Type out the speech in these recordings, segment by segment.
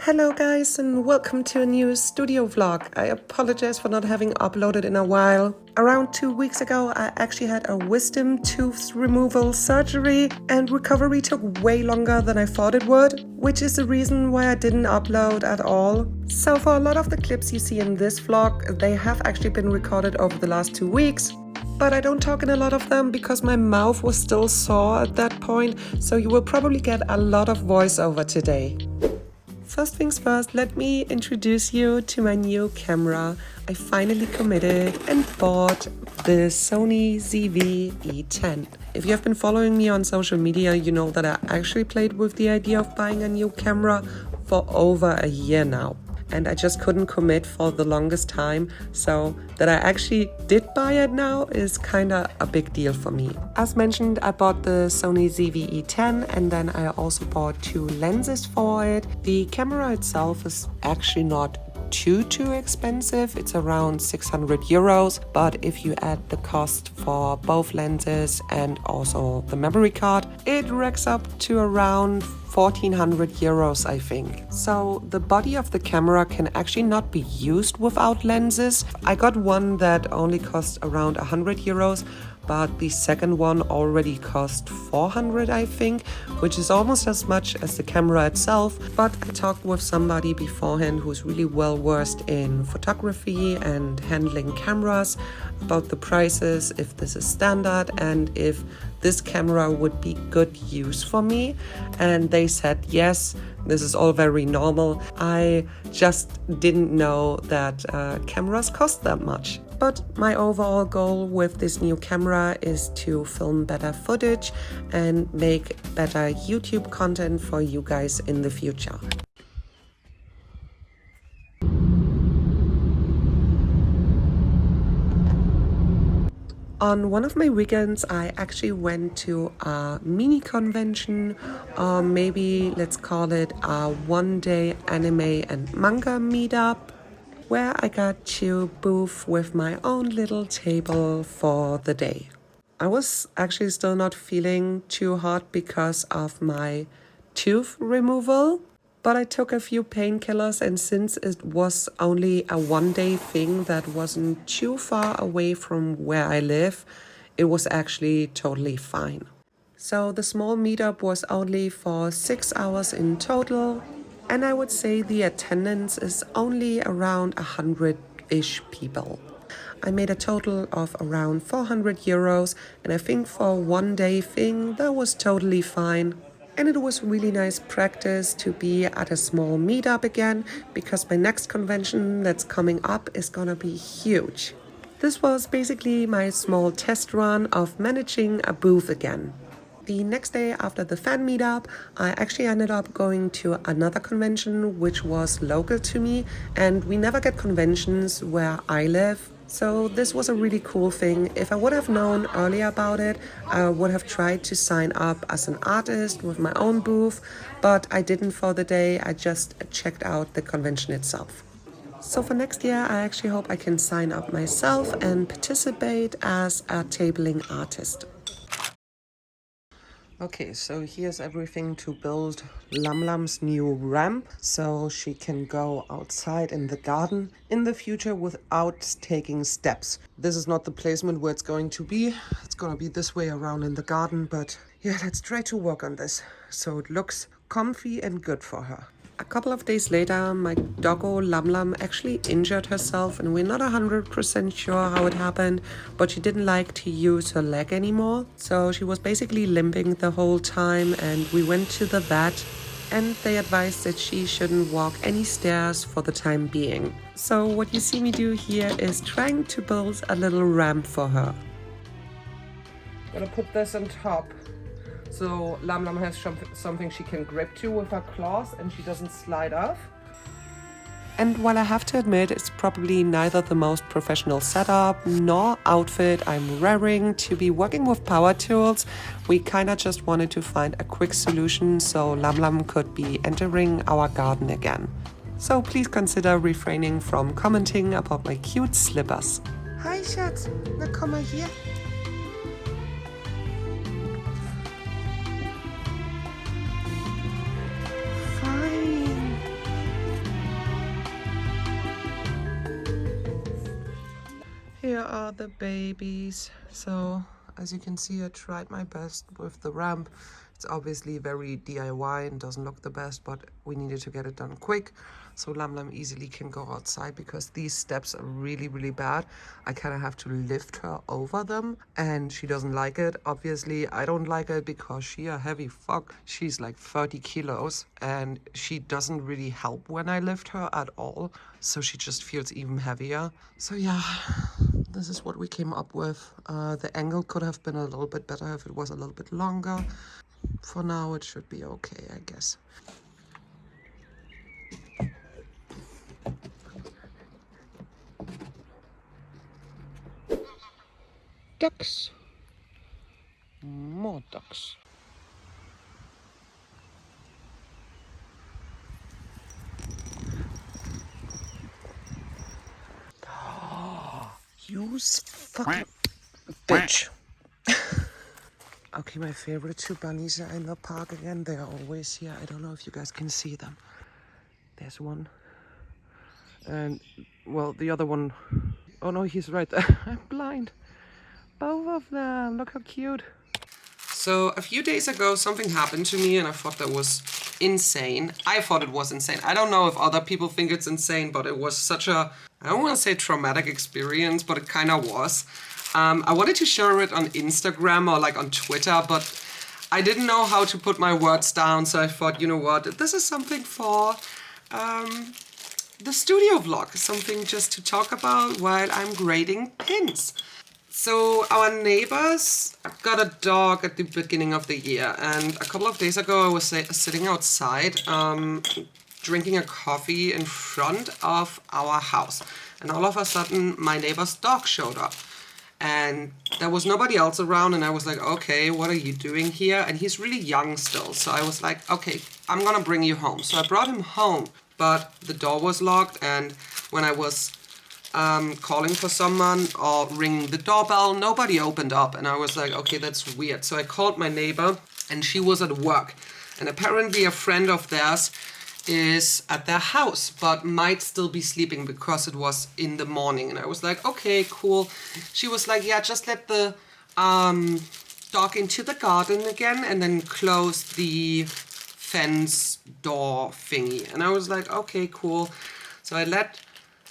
Hello guys and welcome to a new studio vlog. I apologize for not having uploaded in a while. Around 2 weeks ago I actually had a wisdom tooth removal surgery and recovery took way longer than I thought it would, which is the reason why I didn't upload at all. So for a lot of the clips you see in this vlog, they have actually been recorded over the last 2 weeks. But I don't talk in a lot of them because my mouth was still sore at that point, so you will probably get a lot of voiceover today. First things first, let me introduce you to my new camera. I finally committed and bought the Sony ZV-E10. If you have been following me on social media, you know that I actually played with the idea of buying a new camera for over a year now. And I just couldn't commit for the longest time, so that I actually did buy it now is kinda a big deal for me. As mentioned, I bought the Sony ZV-E10 and then I also bought 2 lenses for it. The camera itself is actually not too expensive. It's around 600 euros, but if you add the cost for both lenses and also the memory card, it racks up to around 1400 euros, I think. So the body of the camera can actually not be used without lenses. I got one that only cost around 100 euros, but the second one already cost 400, I think, which is almost as much as the camera itself. But I talked with somebody beforehand who's really well versed in photography and handling cameras about the prices, if this is standard and if this camera would be good use for me. And they said, yes, this is all very normal. I just didn't know that cameras cost that much. But my overall goal with this new camera is to film better footage and make better YouTube content for you guys in the future. On one of my weekends, I actually went to a mini convention, or maybe let's call it a one-day anime and manga meetup, where I got to booth with my own little table for the day. I was actually still not feeling too hot because of my tooth removal, but I took a few painkillers, and since it was only a one-day thing that wasn't too far away from where I live, it was actually totally fine. So the small meetup was only for 6 hours in total, and I would say the attendance is only around 100-ish people. I made a total of around 400 euros, and I think for a one-day thing that was totally fine. And it was really nice practice to be at a small meetup again, because my next convention that's coming up is gonna be huge. This was basically my small test run of managing a booth again. The next day after the fan meetup, I actually ended up going to another convention which was local to me, and we never get conventions where I live. So this was a really cool thing. If I would have known earlier about it, I would have tried to sign up as an artist with my own booth, but I didn't for the day. I just checked out the convention itself. So for next year, I actually hope I can sign up myself and participate as a tabling artist. Okay, so here's everything to build Lam Lam's new ramp, so she can go outside in the garden in the future without taking steps. This is not the placement where it's going to be. It's gonna be this way around in the garden, but yeah, let's try to work on this so it looks comfy and good for her. A couple of days later, my doggo Lam Lam actually injured herself, and we're not 100% sure how it happened, but she didn't like to use her leg anymore. So she was basically limping the whole time, and we went to the vet, and they advised that she shouldn't walk any stairs for the time being. So what you see me do here is trying to build a little ramp for her. Gonna put this on top, so Lam Lam has something she can grip to with her claws and she doesn't slide off. And while I have to admit it's probably neither the most professional setup nor outfit I'm wearing to be working with power tools, we kinda just wanted to find a quick solution so Lam Lam could be entering our garden again. So please consider refraining from commenting about my cute slippers. Hi Schatz, na komm mal hier. are the babies. So as you can see, I tried my best with the ramp. It's obviously very DIY and doesn't look the best, but we needed to get it done quick so Lam Lam easily can go outside, because these steps are really, really bad. I kind of have to lift her over them and she doesn't like it. Obviously, I don't like it because she a heavy fuck. She's like 30 kilos and she doesn't really help when I lift her at all. So she just feels even heavier. So yeah, this is what we came up with. The angle could have been a little bit better if it was a little bit longer. For now, it should be okay, I guess. Ducks. More ducks. You fucking bitch. Okay, my favorite two bunnies are in the park again. They are always here. I don't know if you guys can see them. There's one. And, well, the other one. Oh no, he's right there. I'm blind. Both of them. Look how cute. So a few days ago, something happened to me and I thought that was insane. I thought it was insane. I don't know if other people think it's insane, but it was such a, I don't want to say traumatic experience, but it kind of was. I wanted to share it on Instagram or like on Twitter, but I didn't know how to put my words down. So I thought, you know what, this is something for the studio vlog, something just to talk about while I'm grading pins. So our neighbors got a dog at the beginning of the year, and a couple of days ago I was sitting outside drinking a coffee in front of our house, and all of a sudden my neighbor's dog showed up. And there was nobody else around, and I was like, okay, what are you doing here? And he's really young still, so I was like, okay, I'm gonna bring you home. So I brought him home, but the door was locked, and when I was calling for someone or ringing the doorbell, nobody opened up, and I was like, okay, that's weird. So I called my neighbor, and she was at work, and apparently a friend of theirs is at their house but might still be sleeping because it was in the morning. And I was like, okay, cool. She was like, yeah, just let the dog into the garden again and then close the fence door thingy. And I was like, okay, cool. So I let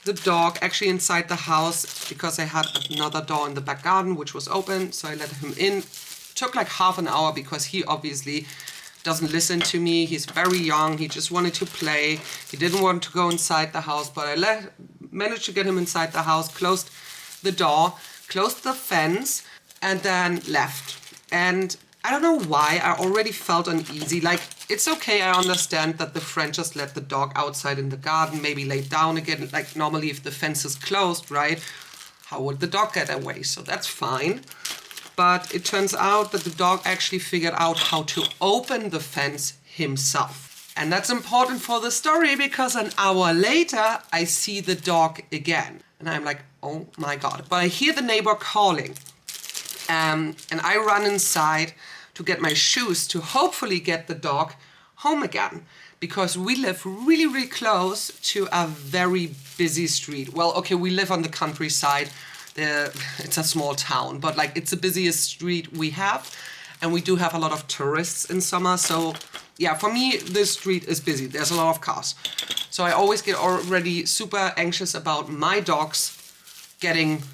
the dog actually inside the house because I had another door in the back garden which was open, so I let him in. Took like half an hour because he obviously doesn't listen to me. He's very young. He just wanted to play. He didn't want to go inside the house, but I managed to get him inside the house, closed the door, closed the fence, and then left. And I don't know why, I already felt uneasy. Like, it's okay, I understand that the friend just let the dog outside in the garden, maybe lay down again. Like, normally if the fence is closed, right, how would the dog get away? So that's fine. But it turns out that the dog actually figured out how to open the fence himself. And that's important for the story because an hour later, I see the dog again. And I'm like, oh my God. But I hear the neighbor calling. And I run inside to get my shoes to hopefully get the dog home again. Because we live really, really close to a very busy street. Well, okay, we live on the countryside. It's a small town, but like it's the busiest street we have, and we do have a lot of tourists in summer. So yeah, for me, this street is busy. There's a lot of cars. So I always get already super anxious about my dogs getting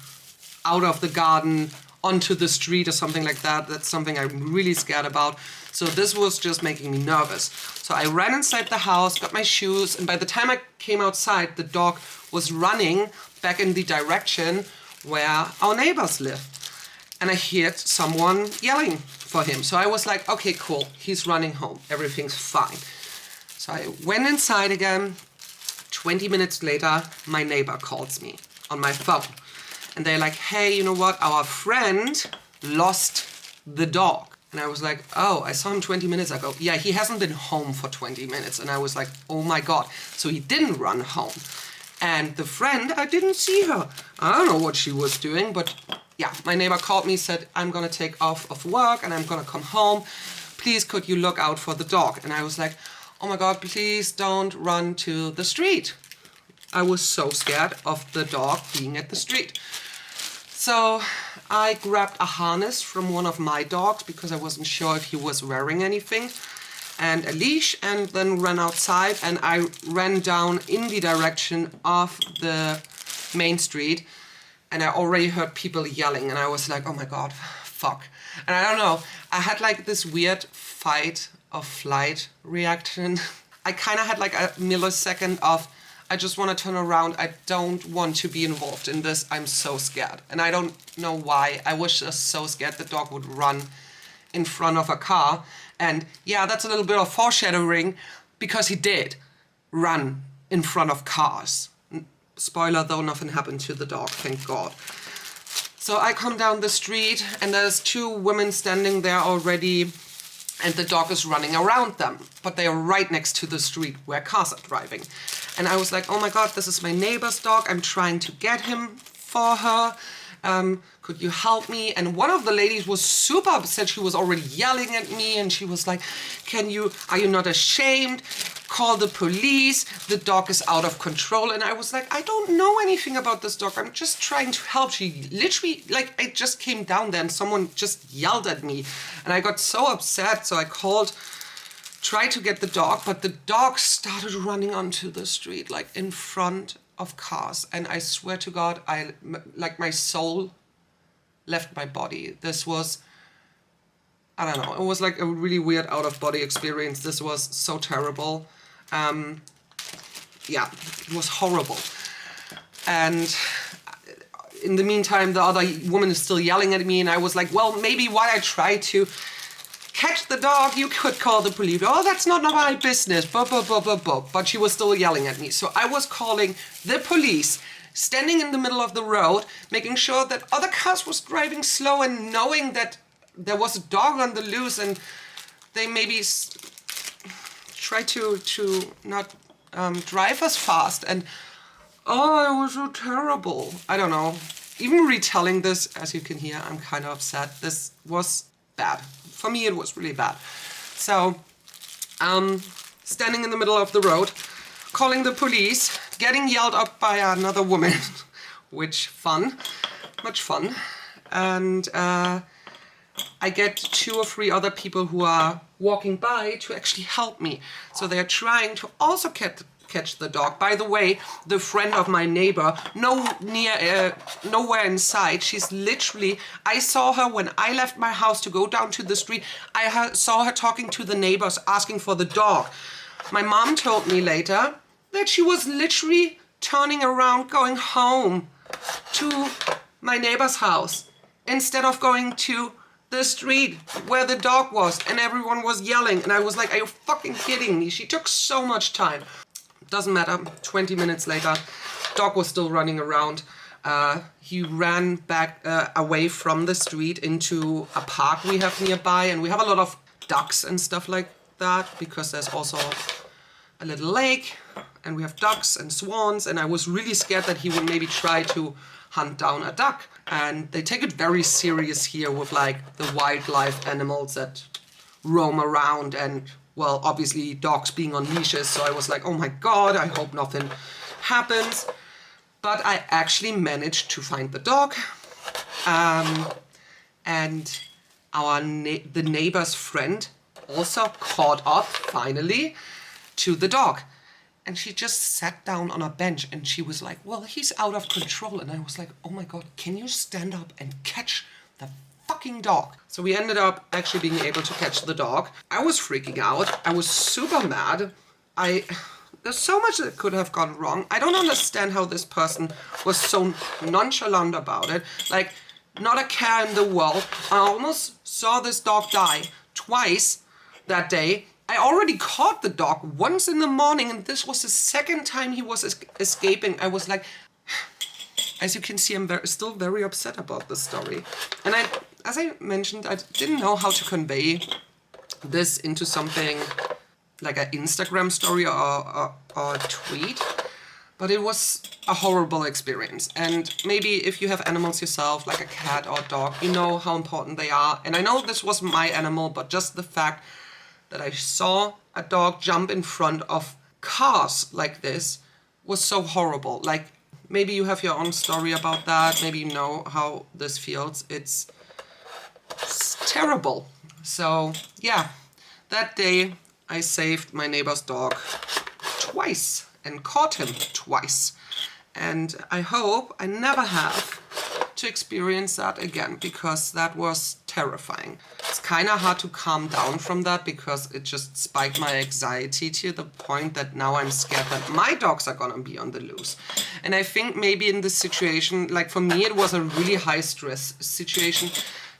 out of the garden onto the street or something like that. That's something I'm really scared about. So this was just making me nervous. So I ran inside the house, got my shoes, and by the time I came outside, the dog was running back in the direction where our neighbors live. And I heard someone yelling for him. So I was like, okay, cool, he's running home, everything's fine. So I went inside again. 20 minutes later, my neighbor calls me on my phone. And they're like, hey, you know what, our friend lost the dog. And I was like, oh, I saw him 20 minutes ago. Yeah, he hasn't been home for 20 minutes. And I was like, oh my God. So he didn't run home. And the friend, I didn't see her. I don't know what she was doing, but yeah, my neighbor called me, said, I'm gonna take off of work and I'm gonna come home. Please, could you look out for the dog? And I was like, oh my God, please don't run to the street. I was so scared of the dog being at the street. So I grabbed a harness from one of my dogs because I wasn't sure if he was wearing anything, and a leash, and then ran outside, and I ran down in the direction of the main street, and I already heard people yelling, and I was like, oh my god, fuck. And I don't know, I had like this weird fight or flight reaction. I kind of had like a millisecond of, I just want to turn around. I don't want to be involved in this. I'm so scared. And I don't know why. I was just so scared the dog would run in front of a car. And yeah, that's a little bit of foreshadowing, because he did run in front of cars. Spoiler though, nothing happened to the dog, thank God. So I come down the street and there's two women standing there already, and the dog is running around them, but they are right next to the street where cars are driving. And I was like, oh my god, this is my neighbor's dog. I'm trying to get him for her. Could you help me? And one of the ladies was super upset. She was already yelling at me, and she was like, are you not ashamed? Call the police. The dog is out of control. And I was like, I don't know anything about this dog. I'm just trying to help. She literally, like, I just came down there and someone just yelled at me. And I got so upset. So I tried to get the dog, but the dog started running onto the street, like in front of cars. And I swear to God, my soul left my body. This was, I don't know, it was like a really weird out of body experience. This was so terrible. Yeah, it was horrible. And in the meantime, the other woman is still yelling at me, and I was like, well, maybe while I try to catch the dog, you could call the police. Oh, that's not my business. But she was still yelling at me. So I was calling the police, standing in the middle of the road, making sure that other cars was driving slow, and knowing that there was a dog on the loose, and they maybe try to not drive as fast. And oh, it was so terrible. I don't know. Even retelling this, as you can hear, I'm kind of upset. This was bad. For me, it was really bad. So, standing in the middle of the road, calling the police, getting yelled at by another woman, which much fun. And I get 2 or 3 other people who are walking by to actually help me. So they're trying to also catch the dog. By the way, the friend of my neighbor, nowhere in sight. She's literally, I saw her when I left my house to go down to the street. I saw her talking to the neighbors, asking for the dog. My mom told me later that she was literally turning around, going home to my neighbor's house instead of going to the street where the dog was, and everyone was yelling. And I was like, are you fucking kidding me? She took so much time. Doesn't matter, 20 minutes later, dog was still running around. He ran back away from the street into a park we have nearby, and we have a lot of ducks and stuff like that, because there's also a little lake, and we have ducks and swans, and I was really scared that he would maybe try to hunt down a duck. And they take it very serious here with like the wildlife animals that roam around, and well, obviously dogs being on leashes. So I was like, oh my God, I hope nothing happens. But I actually managed to find the dog. And the neighbor's friend also caught up, finally, to the dog. And she just sat down on a bench, and she was like, well, he's out of control. And I was like, oh my God, can you stand up and catch the fucking dog? So we ended up actually being able to catch the dog. I was freaking out. I was super mad. There's so much that could have gone wrong. I don't understand how this person was so nonchalant about it. Like, not a care in the world. I almost saw this dog die twice that day. I already caught the dog once in the morning, and this was the second time he was escaping. I was like, as you can see, I'm still very upset about this story. And as I mentioned, I didn't know how to convey this into something like an Instagram story or a tweet. But it was a horrible experience. And maybe if you have animals yourself, like a cat or a dog, you know how important they are. And I know this was my animal, but just the fact that I saw a dog jump in front of cars like this was so horrible. Like, maybe you have your own story about that. Maybe you know how this feels. It's terrible. So yeah, that day I saved my neighbor's dog twice and caught him twice. And I hope I never have to experience that again, because that was terrifying. It's kind of hard to calm down from that because it just spiked my anxiety to the point that now I'm scared that my dogs are gonna be on the loose. And I think maybe in this situation, like for me, it was a really high stress situation.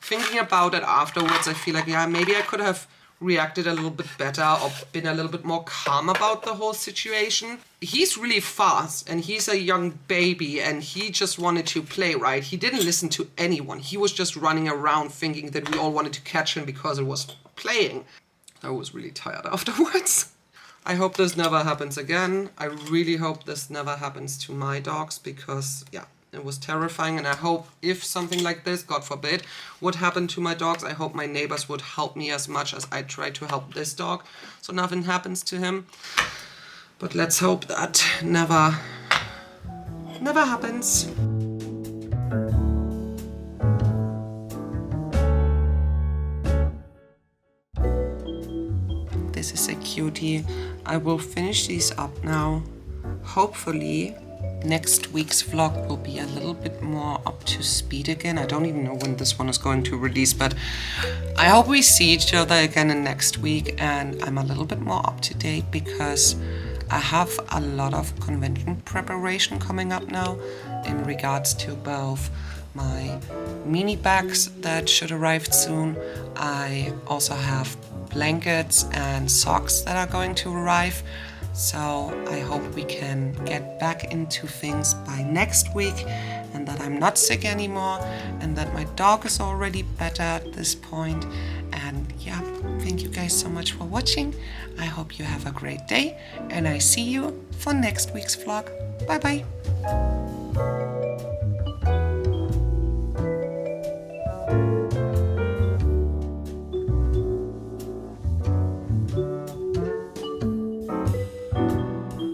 Thinking about it afterwards, I feel like, yeah, maybe I could have reacted a little bit better or been a little bit more calm about the whole situation. He's really fast and he's a young baby and he just wanted to play, right? He didn't listen to anyone. He was just running around thinking that we all wanted to catch him because it was playing. I was really tired afterwards. I hope this never happens again. I really hope this never happens to my dogs because, yeah, it was terrifying, and I hope if something like this, God forbid, would happen to my dogs, I hope my neighbors would help me as much as I try to help this dog, so nothing happens to him. But let's hope that never happens. This is a cutie. I will finish these up now. Hopefully next week's vlog will be a little bit more up to speed again. I don't even know when this one is going to release, but I hope we see each other again in next week and I'm a little bit more up to date because I have a lot of convention preparation coming up now in regards to both my mini bags that should arrive soon. I also have blankets and socks that are going to arrive. So I hope we can get back into things by next week and that I'm not sick anymore and that my dog is already better at this point. And yeah, thank you guys so much for watching. I hope you have a great day and I see you for next week's vlog. Bye bye.